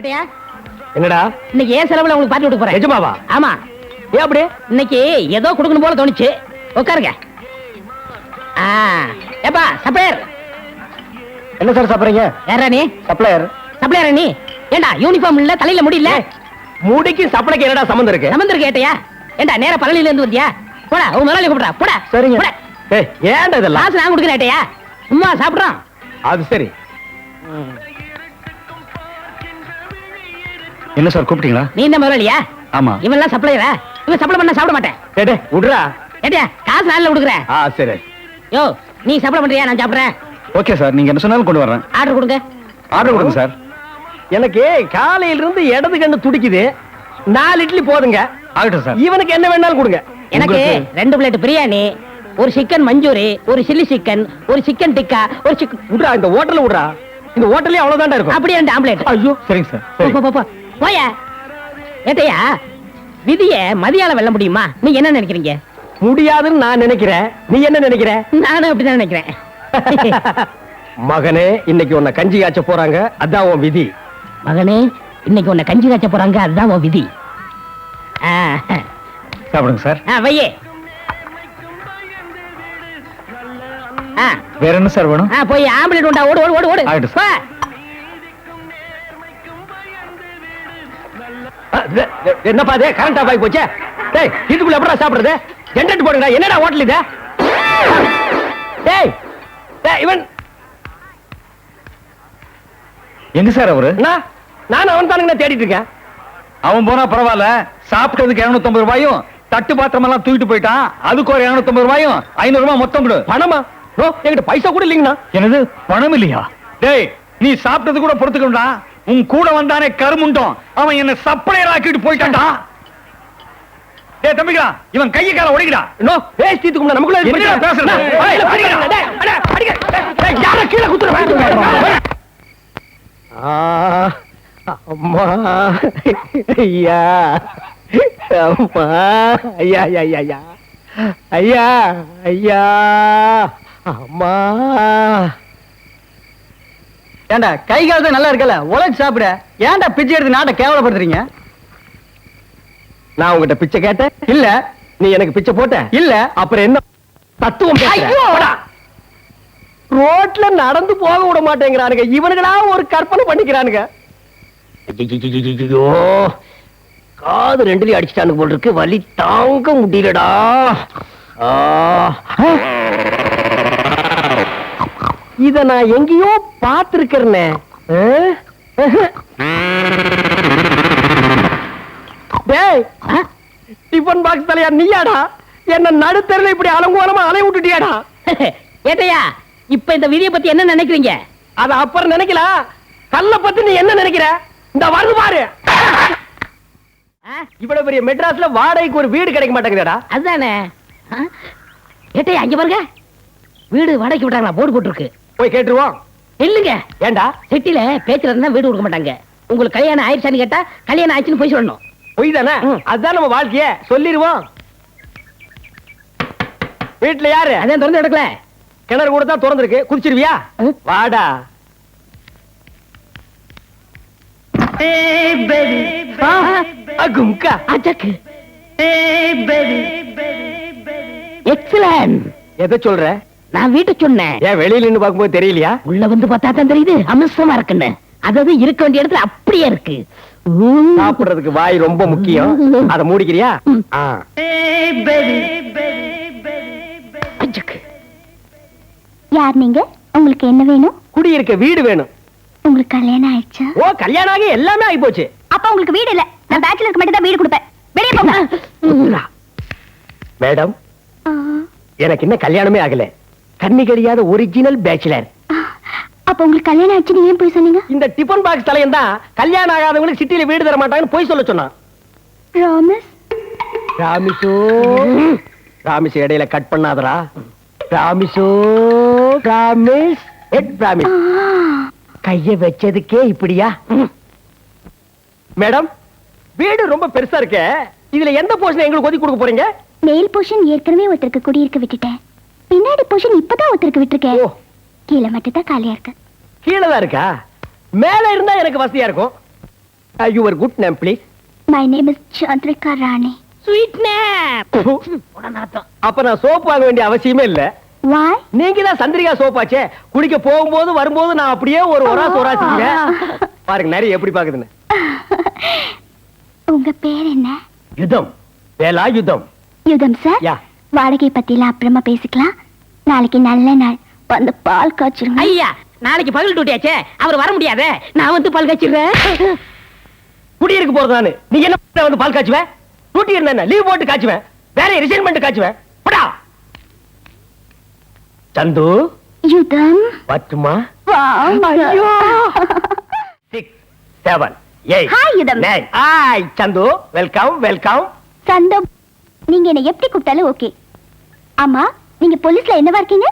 கேட்டியா? என்னடா இன்னைக்கு ஏன் செலவுல உங்களுக்கு பார்ட்டி கொடுக்க போறேன். நிஜமாவா? ஆமா. ஏன் அப்படி? இன்னைக்கு ஏதோ கொடுக்கணும் போல தோணுச்சு. உட்காருங்க. ஏப்பா சப்ளையர். என்ன சார் சாப்பிடுறீங்க? யாரா நீ? சப்ளையர். சப்ளையரா நீ? ஏண்டா யூனிஃபார்ம் இல்ல, தலையில முடி இல்ல? முடிக்கு சப்ளைக்கு என்னடா சம்பந்தம் இருக்கு? சம்பந்தம் இருக்கு. கேட்டியா? ஏண்டா நேரா பழனில இருந்து வந்தியா? போடா, உன் முதலாளி கூப்பிடுறா. போடா. சரிங்க. போடா. ஏய், ஏன்டா இதெல்லாம்? காசு நான் கொடுக்குறேன். கேட்டியா? சும்மா சாப்பிடுறோம். அது சரி. என்ன சார் கூப்பிட்டீங்களா? நீ இந்த முதலாளியா? ஆமா. இவெல்லாம் சப்ளையரா? இவன் சப்ளை பண்ண சாப்பிட மாட்டேன். டேய் விடுறா. கேட்டியா? காசு நான்ல கொடுக்குறேன். சரி. யோ, நீ சப்ளை பண்றியா? நான் சாப்பிடுறேன். ஓகே சார், நீங்க என்ன சொன்னாலும் கொண்டு வரேன். ஆர்டர் கொடுங்க. ஆர்டர் கொடுங்க சார். எனக்கு காலையில இருந்து இடது கண்ணு துடிக்குது. 4 இட்லி போதுங்க. ஆகட்டும் சார். இவனுக்கு என்ன வேணாலும் கொடுங்க. எனக்கு 2 பிளேட் பிரியாணி, ஒரு சிக்கன் மஞ்சூரி, ஒரு சில்லி சிக்கன், ஒரு சிக்கன் டிக்கா, ஒரு சிக்கன். விடுறா, இந்த ஹோட்டல்ல விடுறா. இந்த ஹோட்டல்லே அவ்வளவுதான்டா இருக்கும். அப்படியே 2 ஆம்லெட். ஐயோ சரிங்க சார். சரி. போ. போயா. ஏட்டையா, விதிய மதியால வெல்ல முடியுமா? நீ என்ன நினைக்கிறீங்க? முடியாதுன்னு நான் நினைக்கிறேன். நீ என்ன நினைக்கிற? நானும் அப்படிதான் நினைக்கிறேன். மகனே, இன்னைக்கு உன்னை கஞ்சி காய்ச்ச போறாங்க. அதான் உன் விதி. மகனே, இன்னைக்கு உன்னை கஞ்சி காய்ச்ச போறாங்க. அதுதான் உன் விதி. சாப்பிடுங்க சார். வையே. வேற என்ன சார் வேணும்? போய் ஆம்புலன்ஸ் உண்டா. ஓடு ஓடு ஓடு ஓடு. ஆயிடுச்சு சார். என்னப்பா இது? கரண்ட் ஆஃப் ஆகி போச்சே. டேய், இதுக்குள்ள எப்படா சாப்பிடுறது? ஜெனரேட்டர் போடுங்கடா. என்னடா ஹோட்டல் இது? டேய் டேய், இவன் எங்க சார் அவரு? நான் அவன் தானுங்க தேடிட்டு இருக்கேன். அவன் போனா பரவாயில்ல. சாப்பிட்டதுக்கு 250 ரூபாயும், தட்டு பாத்திரம் எல்லாம் தூக்கிட்டு போயிட்டான். அதுக்கு ஒரு 250 ரூபாயும், 500 ரூபாய் மொத்தம் கொடு. பணமா? என்கிட்ட பைசா கூட இல்லைங்கண்ணா. என்னது பணம் இல்லையா? டேய், நீ சாப்பிட்டது கூட பொறுத்துக்கணும்டா. உன் கூட வந்தானே கருமுண்டோம், அவன் என்ன சப்ளையர் ஆக்கிட்டு போயிட்டான்டா. டேய் தம்பிகளா, இவன் கையை கால ஒடிங்கடா. நோ பேசி தீத்துக்கும்டா. நமக்குள்ள என்ன பேசுறடா? அடிங்கடா. டேய் அடிங்க. டேய் யார கீழ குத்துற? அம்மா ஐயா, அம்மா ஐயா ஐயா ஐயா ஐயா ஐயா அம்மா. ஏண்டா கை காலத்தை நல்லா இருக்கல, உழைச்சு சாப்பிட. ஏன்டா பிச்சை எடுத்து நாட்டை கேவலப்படுத்துறீங்க? நான் உங்ககிட்ட பிச்சை கேட்டேன் இல்ல? நீ எனக்கு பிச்சை போட்ட இல்ல? அப்புறம் என்ன தத்துவம்? ரோட்ல நடந்து போக விட மாட்டேங்கிறானுங்க. இவனுங்களா ஒரு கற்பனை பண்ணிக்கிறானுங்க. ஐயோ, காது 2லயும் அடிச்சுட்டானு போல் இருக்கு. வலி தாங்க முடியலடா. இத நான் எங்கேயோ பார்த்திருக்கிறேனே. டேய், டிபன் பாக்ஸ் தலையா நீயாடா? என்ன நடுத்தெருல இப்படி அலங்கோலமா அலைய விட்டுட்டியாடா? ஏட்டையா, இப்ப இந்த விதியை பத்தி என்ன நினைக்கிறீங்க? அத அப்புறம் நினைக்கலாம். கல்ல பத்தி நீ என்ன நினைக்கிற? இந்த வருது பாரு. இவ்வளவு பெரிய மெட்ராஸ்ல வாடகைக்கு ஒரு வீடு கிடைக்க மாட்டேங்குதா? அதுதானே. ஏட்டையா, அங்க பாருங்க, வீடு வாடகைக்கு விட்டாங்களா? போர்டு போட்டுருக்கு. போய் கேட்டுருவோம். இல்லங்க. ஏண்டா? சிட்டில பேச்சுல இருந்தா வீடு கொடுக்க மாட்டாங்க. உங்களுக்கு கல்யாணம் ஆயிடுச்சான்னு கேட்டா கல்யாணம் ஆயிடுச்சுன்னு போய் சொல்லணும். பொய் தானே? அதுதான் நம்ம வாழ்க்கைய. சொல்லிடுவோம். வீட்டுல யாரு? அதான் திறந்து எடுக்கல. கிணறு கூட தான் திறந்திருக்கு. குதிச்சிருவியா? வாடா. எக்ஸலன்ட். எதை சொல்ற? நான் வீட்டை சொன்னேன். ஏன் வெளியில நின்னு பார்க்கும்போது தெரியலையா? உள்ள வந்து பார்த்தா தான் தெரியுது. அம்சமா இருக்குன்னு. அதாவது இருக்க வேண்டிய இடத்துல அப்படியே இருக்கு. சாப்பிடுறதுக்கு வாய் ரொம்ப முக்கியம். அதை மூடிக்கிறியா? யார் நீங்க? உங்களுக்கு என்ன வேணும்? குடியிருக்க வீடு வேணும். உங்களுக்கு கல்யாணம் ஆயிடுச்சா? ஓ, கல்யாணம் ஆகி எல்லாமே ஆகி போச்சு. அப்ப உங்களுக்கு வீடு இல்ல. நான் பேச்சுலருக்கு மட்டும் தான் வீடு கொடுப்பேன். வெளியே போங்க. மேடம், எனக்கு இன்னும் கல்யாணமே ஆகல. கண்ணி கிடையாத ஒரிஜினல் பேச்சுலர். அப்ப உங்களுக்கு கல்யாணம் ஆயிடுச்சு ஏன் போய் சொன்னீங்க? இந்த டிபன் பாக்ஸ் தலையன் தான் கல்யாணம் ஆகாதவங்களுக்கு சிட்டில வீடு தர மாட்டாங்கன்னு போய் சொல்ல சொன்னான். ப்ராமிஸ்? ப்ராமிஸோ? ப்ராமிஸ் இடையில கட் பண்ணாதடா. ப்ராமிஸோ? ப்ராமிஸ் எட் ப்ராமிஸ். கைய வச்சதுக்கே இப்படியா? மேடம், வீடு ரொம்ப பெருசா இருக்கே. இதுல எந்த போர்ஷன் எங்களுக்கு ஒதுக்கி கொடுக்க போறீங்க? மேல் போர்ஷன் ஏற்கனவே ஒருத்தருக்கு குடியிருக்க விட்டுட்டேன். பின்னாடி போர்ஷன் இப்பதான் ஒருத்தருக்கு விட்டுருக்கேன். கீழே மட்டும் தான் காலியா இருக்கு. கீழே தான் இருக்கா? மேல இருந்தா எனக்கு வசதியா இருக்கும். Your good name please. My name is Chandrika Rani. Sweet name. உடனாத்தம். அப்ப நான் சோப் வாங்க வேண்டிய அவசியமே இல்ல. வாய் நீங்க தான் சந்திரிகா சோப்பாச்சே. குளிக்க போகும்போது வரும்போது நான் அப்படியே ஒரு ஒராசிக்கிறேன். பாருங்க நிறைய எப்படி பாக்குதுன்னு. உங்க பேர் என்ன? யுதம். வேலா யுதம். யுதம் சார். யா. வாடகை பத்திலாம் அப்புறமா பேசிக்கலாம். நாளைக்கு நல்ல நாள், வந்து பால் காய்ச்சிருங்க. ஐயா, நாளைக்கு பகல் டூட்டியாச்சே, அவர் வர முடியாதே, நான் வந்து பால் காய்ச்சிடுறேன். குடியிருக்கு போறதானு நீ என்ன வந்து பால் காய்ச்சுவேன்? டூட்டி என்ன லீவ் போட்டு காய்ச்சுவேன், வேற ரிசைன்மெண்ட் காய்ச்சுவேன். போடா சந்து. யுதம் பட்டுமா? வாங்க. ஐயோ. 6 7 8. ஹாய் யுதம். ஹாய் சந்து. Welcome welcome. சந்தோ, நீங்க என்ன எப்படி கூப்பிட்டாலும் ஓகே. ஆமா, நீங்க போலீஸ்ல என்னவா இருக்கீங்க?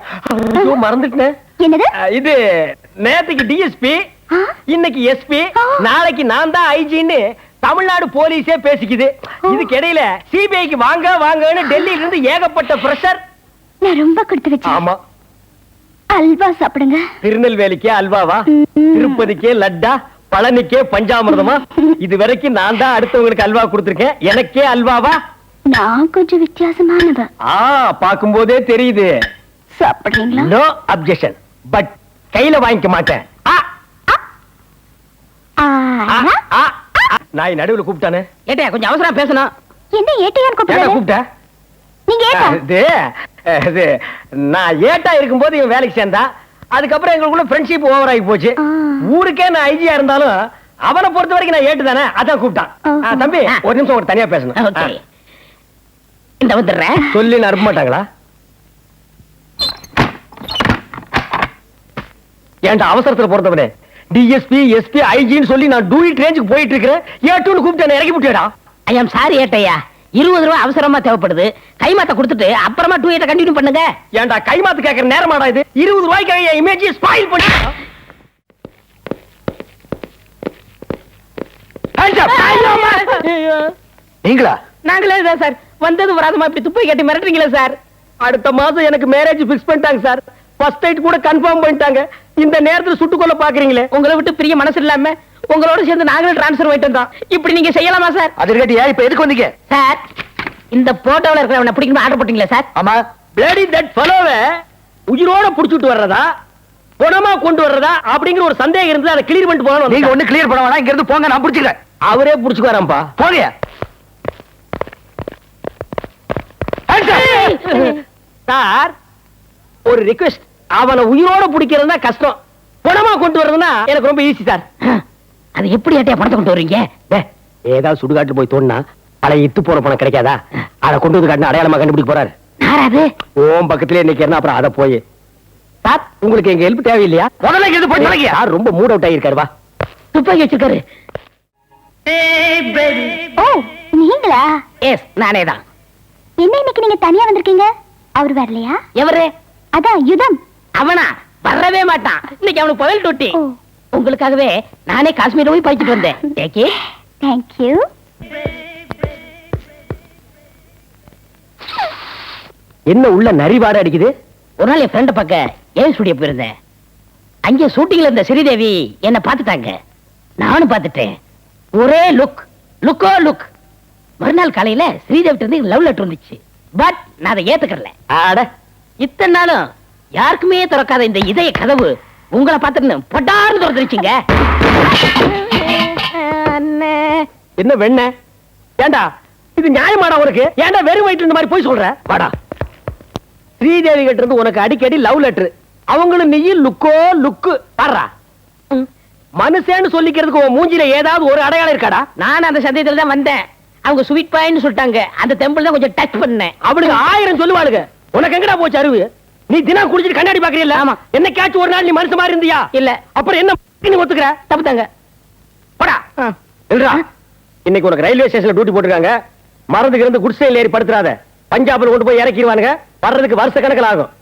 ஐயோ மறந்துட்டேன். என்னது? இது நேத்துக்கு டிஎஸ்பி, ஆ? இன்னைக்கு எஸ்பி, ஆ. நாளைக்கு நான் தான் ஐஜின்னு தமிழ்நாடு போலீஸே பேசிக்குது. இதுக்கு இடையில சிபிஐக்கு வாங்க வாங்கன்னு டெல்லியில இருந்து ஏகப்பட்ட பிரஷர். நான் ரொம்ப கொடுத்து வச்சேன். ஆமா. அல்வா சாப்பிடுங்க. திருநெல்வேலிக்கே அல்வாவா, ம். திருப்பதிக்கே லட்டா, பழனிக்கே பஞ்சாமிர்தமா? இது வரைக்கும் நான் தான் அடுத்தவங்களுக்கு அல்வா கொடுத்திருக்கேன். எனக்கே அல்வாவா? நான் கொஞ்சம் வித்தியாசமானவ. பாக்கும்போதே தெரியுது. சாப்பிடுறீங்களா? நோ அப்ஜெக்ஷன், பட் கையில வாங்கிக்க மாட்டேன். ஆ. நாய் நடுவுல கூப்பிட்டானே. ஏட்டையா, கொஞ்சம் அவசரம் பேசணும். என்ன ஏட்டையான்னு ஏடா கூப்பிடுறாரு? கூப்பிட்ட? நீங்க ஏட்டா? இது நான் ஏட்டா இருக்கும்போது இவன் வேலைக்கு சேர்ந்தா, அதுக்கப்புறம் எங்களுக்குள்ள ஃப்ரெண்ட்ஷிப் ஓவர் ஆகி போச்சு. ஆ. ஊருக்கே நான் ஐஜியா இருந்தாலும் அவனை பொறுத்த வரைக்கும் நான் ஏட்டு தானே, அதான் கூப்பிட்டான். ஆஹா. தம்பி ஒரு நிமிஷம் உங்க தனியா பேசணும். ஓகே, இந்த வந்துடுறேன். சொல்லி அனுப்ப மாட்டாங்களா? ஏன்டா அவசரத்துல பொறுத்தவனே, டிஎஸ்பி எஸ்பி ஐஜின்னு சொல்லி நான் டூயிட் ரேஞ்சுக்கு போயிட்டு இருக்கிறேன். ஏட்டுன்னு கூப்பிட்டு இறக்கி விட்டுடா. ஐ ஆம் சாரி ஏட்டையா, 20 ரூபாய் அவசரமா தேவைப்படுது. கைமாத்த கொடுத்துட்டு அப்புறமா டூ கண்டினியூ பண்ணுங்க. ஏன்டா கைமாத்து கேட்கற நேரமாடா இது? 20 ரூபாய்க்கு என் இமேஜ் ஸ்பாயில் பண்ணி. நீங்களா? நாங்களே தான் சார். வந்தது வராதமா இப்படி துப்பை கட்டி மிரட்டுறீங்களா சார்? அடுத்த மாசம் எனக்கு மேரேஜ் பிக்ஸ் பண்ணிட்டாங்க சார். ஃபர்ஸ்ட் நைட் கூட கன்ஃபார்ம் பண்ணிட்டாங்க. இந்த நேரத்துல சுட்டுக்கொள்ள பாக்குறீங்களே. உங்களை விட்டு பிரிய மனசு இல்லாம உங்களோட சேர்ந்து நாங்களும் டிரான்ஸ்ஃபர் ஆயிட்டு வந்தோம். இப்படி நீங்க செய்யலாமா சார்? அது இருக்கட்டியா, இப்ப எதுக்கு வந்தீங்க சார்? இந்த போட்டோல இருக்கிறவனை பிடிக்கணும் ஆர்டர் போட்டீங்களா சார்? ஆமா. பிளடி தட் ஃபெலோவை உயிரோட புடிச்சிட்டு வர்றதா பணமா கொண்டு வர்றதா அப்படிங்கிற ஒரு சந்தேகம் இருந்து அதை கிளியர் பண்ணிட்டு போகணும். நீங்க ஒண்ணு கிளியர் பண்ண வேணாம், இங்க இருந்து போங்க, நான் புடிச்சுக்கிறேன். அவரே புடிச்சுக்குவாராம்பா, போங்க. சார் ஒரு ரிக்வெஸ்ட், அவனை உயிரோட பிடிக்கிறதுனா கஷ்டம், பணமா கொண்டு வர்றதுன்னா எனக்கு ரொம்ப ஈஸி சார். அது எப்படி ஏட்டையா பணத்தை கொண்டு வர்றீங்க? ஏதாவது சுடுகாட்டுல போய் தோணுனா பழைய இத்து போன பணம் கிடைக்காதா? அதை கொண்டு வந்து காட்டின அடையாளமா கண்டுபிடிக்க போறாரு. யாராது? ஓம் பக்கத்திலே நிக்கிறேன், அப்புறம் அதை போய் சார் உங்களுக்கு எங்க ஹெல்ப் தேவையில்லையா? முதல்ல இது பண்ணி சார் ரொம்ப மூட் அவுட் ஆகிருக்காரு. வா, துப்பாக்கி வச்சிருக்காரு. ஓ, நீங்களா? எஸ், நானே தான். என்ன இன்னைக்கு நீங்க தனியா வந்திருக்கீங்க? அவர் வரலையா? எவரு? அதான் யுதம். அவனா? வரவே மாட்டான். இன்னைக்கு அவனுக்கு பகல் டூட்டி. ஓ, உங்களுக்காகவே நானே காஷ்மீர் போய் படிச்சுட்டு வந்தேன். Take it. Thank you. என்ன உள்ள நரிவாடை அடிக்குது? ஒரு நாள் என் ஃப்ரெண்ட பார்க்க ஏவி ஸ்டுடியோ போயிருந்தேன். அங்கே ஷூட்டிங்ல இருந்த ஸ்ரீதேவி என்ன பார்த்துட்டாங்க, நானும் பார்த்துட்டேன். ஒரே லுக், லுக்கோ லுக். மறுநாள் காலையில ஸ்ரீதேவி இருந்து லவ் லெட்டர் வந்துச்சு. பட் நான் அதை ஏத்துக்கல. ஆட, இத்தனை நாளும் யாருக்குமே திறக்காத இந்த இதய கதவு உங்களை பார்த்துட்டு பட்டார்னு திறந்துருச்சுங்க. என்ன வெண்ண? ஏண்டா இது நியாயமாடா உனக்கு? ஏண்டா வெறும் வயிற்று இந்த மாதிரி போய் சொல்ற? வாடா, ஸ்ரீதேவி கிட்ட இருந்து உனக்கு அடிக்கடி லவ் லெட்டர். அவங்களும் நீ லுக்கோ லுக்கு பாடுறா. மனுஷன்னு சொல்லிக்கிறதுக்கு உன் மூஞ்சில ஏதாவது ஒரு அடையாளம் இருக்காடா? நான் அந்த சந்தேகத்துல தான் வந்தேன். அவங்க ஸ்வீட் பாயின்னு சொல்லிட்டாங்க. அந்த டெம்பிள் தான் கொஞ்சம் டச் பண்ணேன். அவனுக்கு 1000 சொல்லுவாளுங்க. உனக்கு எங்கடா போச்சு அறிவு? நீ தினம் குடிச்சிட்டு கண்ணாடி பாக்குறீல்ல? ஆமா. என்னைக்காச்சும் ஒரு நாள் நீ மனுஷன் மாதிரி இருந்தியா? இல்ல. அப்புறம் என்ன நீ ஒத்துக்கிற? தப்பு தாங்க. போடா. இல்லடா, இன்னைக்கு உனக்கு ரயில்வே ஸ்டேஷன்ல டியூட்டி போட்டுருக்காங்க. மறந்துக்கு இருந்து குடிசையில் ஏறி படுத்துறாத. பஞ்சாப்ல கொண்டு போய் இறக்கிடுவானுங்க. வர்றதுக்கு வருஷ கணக்கில் ஆகும்.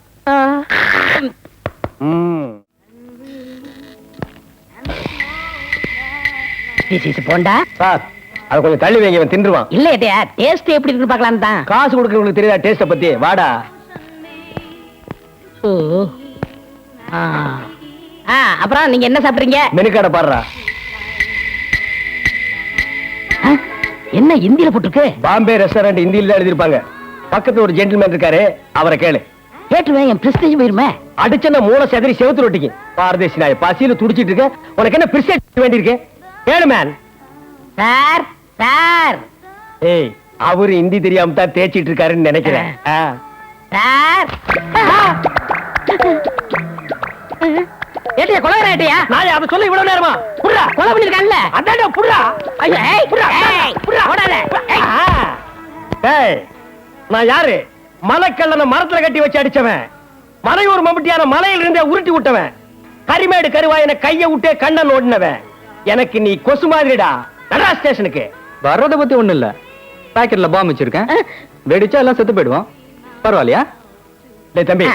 போண்டா சார், அது கொஞ்சம் தள்ளி வைங்க, இவன் தின்றுவான். இல்ல ஏட்டையா, டேஸ்ட் எப்படி இருக்குன்னு பார்க்கலாம் தான். காசு கொடுக்கறவங்களுக்கு தெரியாத டேஸ்ட பத்தி? வாடா. அப்புறம் நீங்க என்ன சாப்பிடுறீங்க? மெனு கார்டை பாடுறா. என்ன இந்தியில போட்டிருக்கு? பாம்பே ரெஸ்டாரண்ட் ஹிந்தியில தான் எழுதிருப்பாங்க. பக்கத்துல ஒரு ஜென்டில்மேன் இருக்காரு, அவரை கேளு. கேட்டுவேன், என் பிரஸ்டேஜ் போயிருமே. அடிச்சன மூளை செதறி செவுத்து ரொட்டிக்கு. பாரதேசி நாய், பசியில துடிச்சிட்டு இருக்க, உனக்கு என்ன பிரிசேட் வேண்டியிருக்கு? கேளு மேன். சார் சார் ஏய், அவரு ஹிந்தி தெரியாம தான் தேய்ச்சிட்டு இருக்காருன்னு நினைக்கிறேன். சார் ஏட்டியா கொலை ஏட்டியா? நான் அதை சொல்ல இவ்வளவு நேரமா? புடுறா, கொலை பண்ணிருக்கான்ல. அதான்டா புடுறா. ஐயோ ஏய் புடுறா, ஏய் புடுறா. ஓடாத. ஏய். ஏய், நான் யாரு? மலைக்கல்லன மரத்துல கட்டி வச்சு அடிச்சவன். மலையூர் மம்பட்டியான மலையில இருந்தே உருட்டி விட்டவன். கரிமேடு கருவாயன கைய விட்டே கண்ணன் ஓடினவன். எனக்கு நீ கொசு மாதிரிடா. நடா ஸ்டேஷனுக்கு. வர்றத பத்தி ஒண்ணு இல்ல. பாக்கெட்ல பாம்பு வச்சிருக்கேன், வெடிச்சா எல்லாம் செத்து போயிடுவோம். பரவாயில்லையா? டேய் தம்பி,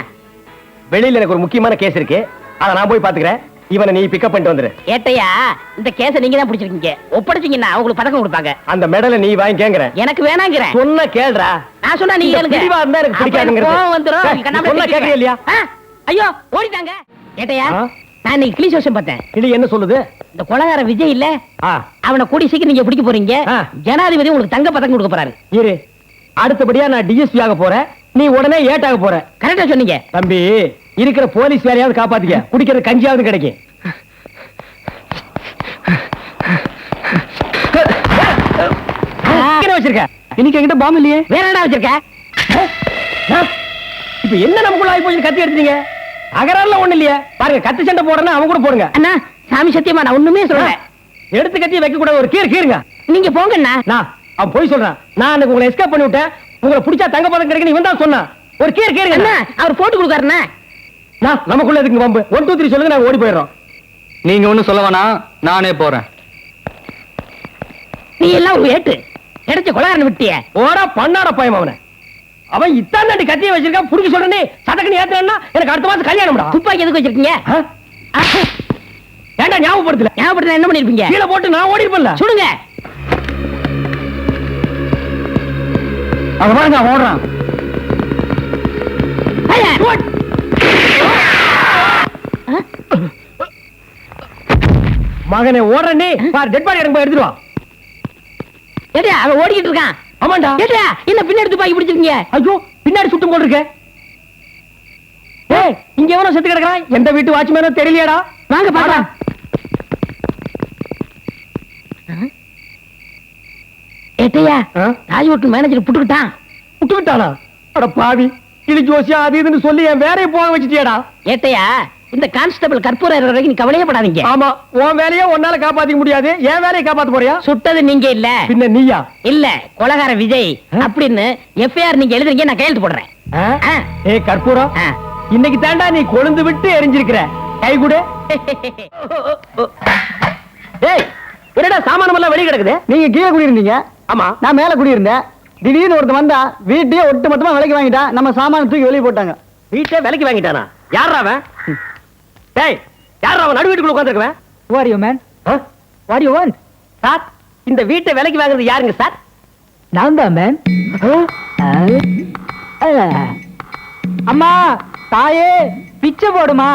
வெளியில எனக்கு ஒரு முக்கியமான கேஸ் இருக்கு, அத நான் போய் பாத்துக்கிறேன். இவனை நீ பிக்கப் பண்ணிட்டு வந்துரு. ஏட்டையா, இந்த கேஸ நீங்க தான் பிடிச்சிருக்கீங்க. ஒப்படைச்சீங்கன்னா அவங்களுக்கு பதக்கம் கொடுப்பாங்க. அந்த மெடலை நீ வாங்கிக்கங்கறேன். எனக்கு வேணாங்கிற. சொன்ன கேளுடா. நான் சொன்னா நீங்க கேளுங்க. பிடிவா இருந்தா எனக்கு பிடிக்காதுங்கிறது. கோவம் வந்துரும். ஏய், கண்ணாமூச்சி சொன்னா கேக்குறியா இல்லையா? ஐயோ ஓடிட்டாங்க. ஏட்டையா, ஆ? நான் இன்னைக்கு கிளீஸ் வருஷம் பார்த்தேன். இது என்ன சொல்லுது? இந்த கொலகார விஜய் இல்ல, ஆ, அவனை கூடி சீக்கிரம் நீங்க பிடிக்க போறீங்க. ஆ. ஜனாதிபதி உங்களுக்கு தங்க பதக்கம் கொடுக்க போறாரு. இரு, அடுத்தபடியா நான் டிஎஸ்பி ஆக போறேன், நீ உடனே ஏட்டாக போற. கரெக்டா சொன்னீங்க. தம்பி, இருக்கிற போலீஸ் வேலையாவது காப்பாத்திக்க, குடிக்கிற கஞ்சியாவது கிடைக்கும். எங்க வச்சிருக்க? இன்னைக்கு என்கிட்ட பாம்பு இல்லையே. வேற என்ன வச்சிருக்க? இப்ப என்ன நமக்குள்ள ஆகி போய் கத்தி எடுத்தீங்க? அகரால ஒண்ணு இல்லையே. பாருங்க, கத்தி சண்டை போடுறேன்னா அவன் கூட போடுங்க. அண்ணா, சாமி சத்தியமா நான் ஒண்ணுமே சொல்லல. எடுத்து கத்தி வைக்க கூட ஒரு கீருங்க. நீங்க போங்கண்ணா. நான் அவன் போய் சொல்றான். நான் அன்னைக்கு உங்களை எஸ்கேப் பண்ணி விட்டேன். உங்களை பிடிச்சா தங்க பதக்கம் கிடைக்கும் இவன் தான் சொன்னான். ஒரு கீருங்க. அண்ணா, அவர் போட்டு கொடுக்காருண்ணா. நான் நமக்குள்ள எதுக்கு பாம்பு? 1 2 3 சொல்லுங்க, நாங்க ஓடி போயிடுறோம். நீங்க ஒண்ணும் சொல்ல வேணாம், நானே போறேன். நீ எல்லாம் ஒரு ஏட்டு கிடைச்ச கொலகாரன் விட்டிய. ஓடா பண்ணாட பயம் அவனை. அவன் இத்தான் தாண்டி கத்தியை வச்சிருக்கான். புடிக்க சொல்றனே சதக்கு நீ ஏத்துறேன்னா எனக்கு அடுத்த மாசம் கல்யாணம்டா. துப்பாக்கி எதுக்கு வச்சிருக்கீங்க? ஏன்டா ஞாபகப்படுத்தல? ஞாபகப்படுத்த என்ன பண்ணிருப்பீங்க? கீழே போட்டு நான் ஓடி இருப்பேன்ல. சுடுங்க. அவன் வாங்க, அவன் ஓடுறான். ஐயா, ஓட். மகனே ஓடுறனே, பாரு டெட் பாடி எடுங்க, போய் எடுத்துட்டு வா. ஏட்டா, அவன் ஓடிக்கிட்டு இருக்கான். ஆமாண்டா. ஏட்டா, என்ன பின்னாடி துப்பாக்கி பிடிச்சிருக்கீங்க? ஐயோ, பின்னாடி சுட்டும் போல் இருக்க. ஏய், இங்க எவனோ செத்து கிடக்குறான். எந்த வீட்டு வாட்ச்மேனோ தெரியலையாடா. வாங்க பாக்கலாம். ஏட்டையா, ராஜ்ஹோட்டல் மேனேஜர் புட்டுக்கிட்டான். விட்டு விட்டானா? அட பாவி, இது ஜோசியா அது இதுன்னு சொல்லி என் வேலையை போக வச்சிட்டியாடா. ஏட்டையா, இந்த கான்ஸ்டபிள் கற்பூர வரைக்கும் நீ கவலையப்படாதீங்க. ஆமா, உன் வேலையை உன்னால காப்பாத்திக்க முடியாது, என் வேலையை காப்பாத்த போறியா? சுட்டது நீங்க இல்ல. பின்ன நீயா? இல்ல, கொலகார விஜய் அப்படின்னு எஃப்ஐஆர் நீங்க எழுதுறீங்க, நான் கையெழுத்து போடுறேன். ஆ. ஏய் கற்பூரம், ஆ. இன்னைக்கு தாண்டா நீ கொழுந்து விட்டு எரிஞ்சிருக்கிற. கை கொடு. ஏய், என்னடா சாமானம் எல்லாம் வெளிய கிடக்குது? நீங்க கீழே குடியிருந்தீங்க, ஆமா, நான் மேல குடியிருந்தேன். திடீர்னு ஒருத்தன் வந்தா வீட்டையே ஒட்டு மொத்தமா விலைக்கு வாங்கிட்டா, நம்ம சாமான தூக்கி வெளியே போட்டாங்க. வீட்டை விலைக்கு வாங்கிட்டானா? யாரா அவன்? டேய், யாரா அவன்? நடு வீட்டுக்குள்ள உட்கார்ந்திருக்கவன். Who are you, man? What do you want? Sir, இந்த வீட்டை விலைக்கு வாங்குறது யாருங்க சார்? நான் தான் மேன். அம்மா, தாயே, பிச்சை போடுமா.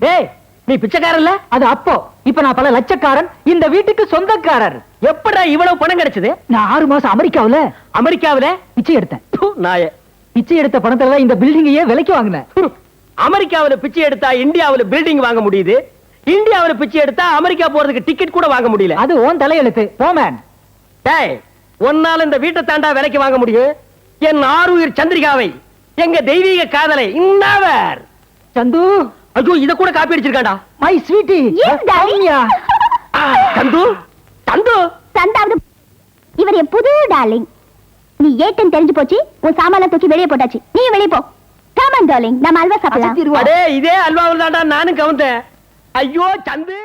டேய், நீ பிச்சைக்காரன் இல்ல? அது அப்போ. இப்ப நான் பல லட்சக்காரன், இந்த வீட்டுக்கு சொந்தக்காரர். எப்படா இவ்வளவு பணம் கிடைச்சது? நான் 6 மாசம் அமெரிக்காவுல அமெரிக்காவில பிச்சை எடுத்தேன். நாய பிச்சை எடுத்த பணத்துல இந்த பில்டிங்கையே விலைக்கு வாங்கினேன். அமெரிக்காவில பிச்சை எடுத்தா இந்தியாவில பில்டிங் வாங்க முடியுது, இந்தியாவில பிச்சை எடுத்தா அமெரிக்கா போறதுக்கு டிக்கெட் கூட வாங்க முடியல. அது ஓன் தலையெழுத்து. போ மேன். டேய், ஒன்னால இந்த வீட்டை தாண்டா விலைக்கு வாங்க முடியும். என் ஆருயிர் சந்திரிகாவை, எங்க தெய்வீக காதலை இன்னவர் சந்து. ஐயோ, இத கூட காப்பி அடிச்சிருக்காண்டா. My sweety. Yes, darling. தந்து தந்து சந்தாவது இவர் என் புது டார்லிங். நீ ஏட்டன் தெரிஞ்சு போச்சு, உன் சாமான் தூக்கி வெளியே போட்டாச்சு. நீ வெளியே போ. Come on, darling. நம்ம அல்வா சாப்பிடலாம். அடே, இதே அல்வாவில் தாண்டா நானும் கவுந்தேன். ஐயோ சந்து.